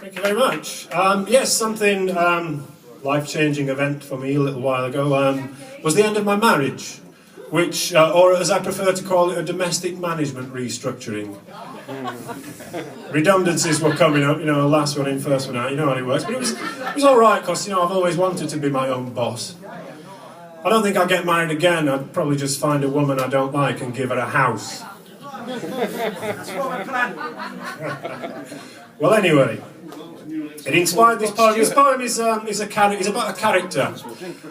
Thank you very much. Yes, something life-changing event for me a little while ago was the end of my marriage, which, or as I prefer to call it, a domestic management restructuring. Redundancies were coming up, last one in, first one out, you know how it works. But it was all right, because, I've always wanted to be my own boss. I don't think I'll get married again. I'd probably just find a woman I don't like and give her a house. That's what I planned. Well, anyway, it inspired this poem. This poem is about a character.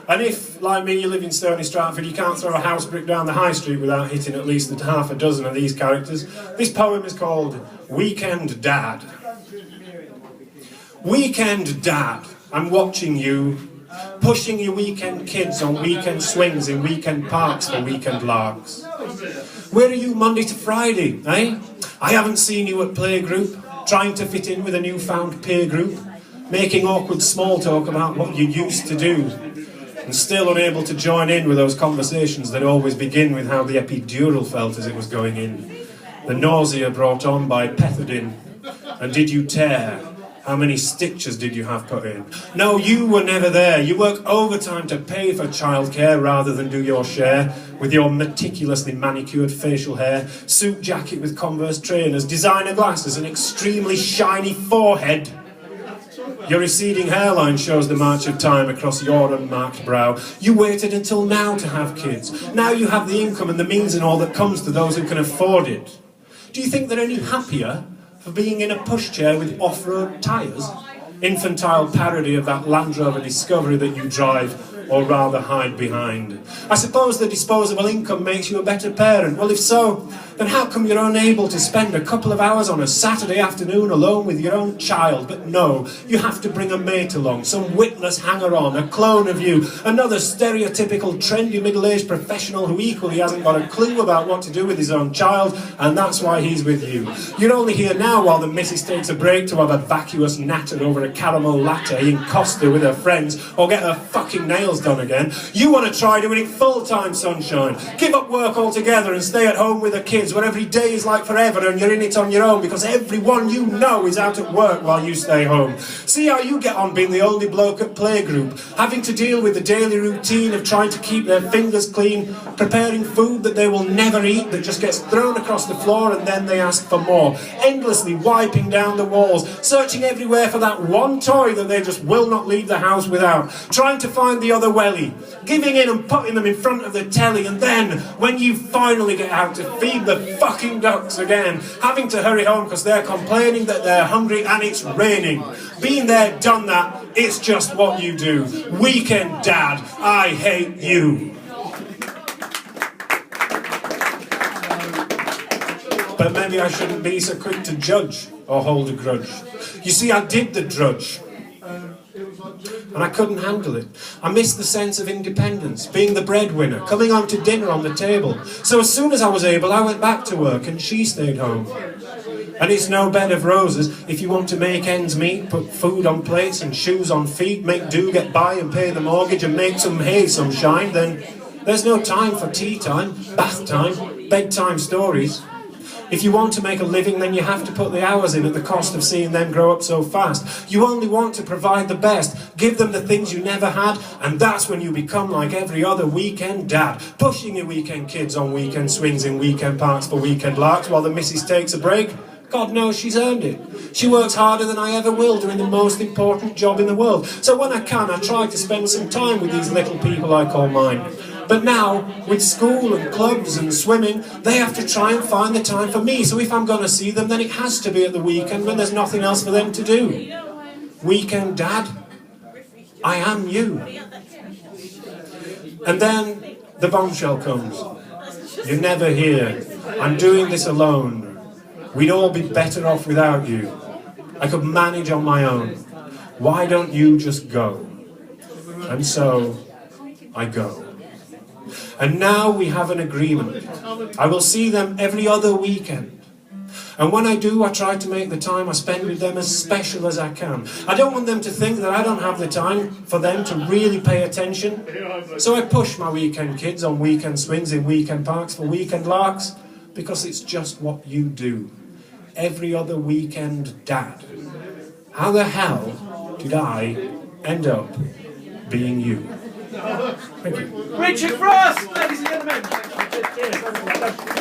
And if, like me, you live in Stony Stratford, you can't throw a house brick down the high street without hitting at least half a dozen of these characters. This poem is called Weekend Dad. Weekend Dad, I'm watching you, pushing your weekend kids on weekend swings in weekend parks for weekend larks. Where are you Monday to Friday, eh? I haven't seen you at playgroup, trying to fit in with a newfound peer group, making awkward small talk about what you used to do, and still unable to join in with those conversations that always begin with how the epidural felt as it was going in, the nausea brought on by pethidine, and did you tear? How many stitches did you have put in? No, you were never there. You work overtime to pay for childcare rather than do your share, with your meticulously manicured facial hair, suit jacket with Converse trainers, designer glasses, and extremely shiny forehead. Your receding hairline shows the march of time across your unmarked brow. You waited until now to have kids. Now you have the income and the means and all that comes to those who can afford it. Do you think they're any happier for being in a pushchair with off-road tyres? Infantile parody of that Land Rover Discovery that you drive, or rather hide behind. I suppose the disposable income makes you a better parent. Well, if so, then how come you're unable to spend a couple of hours on a Saturday afternoon alone with your own child? But no, you have to bring a mate along, some witless hanger-on, a clone of you, another stereotypical trendy middle-aged professional who equally hasn't got a clue about what to do with his own child, and that's why he's with you. You're only here now while the missus takes a break to have a vacuous natter over a caramel latte in Costa with her friends, or get her fucking nails done again. You want to try doing it full-time, sunshine. Give up work altogether and stay at home with the kids, where every day is like forever and you're in it on your own because everyone you know is out at work while you stay home. See how you get on being the only bloke at playgroup, having to deal with the daily routine of trying to keep their fingers clean, preparing food that they will never eat that just gets thrown across the floor and then they ask for more, endlessly wiping down the walls, searching everywhere for that one toy that they just will not leave the house without, trying to find the other welly, giving in and putting them in front of the telly, and then when you finally get out to feed the fucking ducks again, having to hurry home because they're complaining that they're hungry and it's raining. Been there, done that, it's just what you do. Weekend Dad, I hate you. But maybe I shouldn't be so quick to judge or hold a grudge. You see, I did the drudge, and I couldn't handle it. I missed the sense of independence, being the breadwinner, coming home to dinner on the table. So as soon as I was able, I went back to work and she stayed home. And it's no bed of roses if you want to make ends meet, put food on plates and shoes on feet, make do, get by and pay the mortgage and make some hay, some shine, then there's no time for tea time, bath time, bedtime stories. If you want to make a living, then you have to put the hours in at the cost of seeing them grow up so fast. You only want to provide the best, give them the things you never had, and that's when you become like every other weekend dad, pushing your weekend kids on weekend swings in weekend parks for weekend larks while the missus takes a break. God knows she's earned it. She works harder than I ever will, doing the most important job in the world. So when I can, I try to spend some time with these little people I call mine. But now, with school and clubs and swimming, they have to try and find the time for me. So if I'm going to see them, then it has to be at the weekend when there's nothing else for them to do. Weekend Dad, I am you. And then the bombshell comes. You're never here. I'm doing this alone. We'd all be better off without you. I could manage on my own. Why don't you just go? And so, I go. And now we have an agreement. I will see them every other weekend. And when I do, I try to make the time I spend with them as special as I can. I don't want them to think that I don't have the time for them to really pay attention. So I push my weekend kids on weekend swings in weekend parks for weekend larks, because it's just what you do. Every other weekend dad. how the hell did I end up being you? Thank you. Richard Frost, ladies and gentlemen.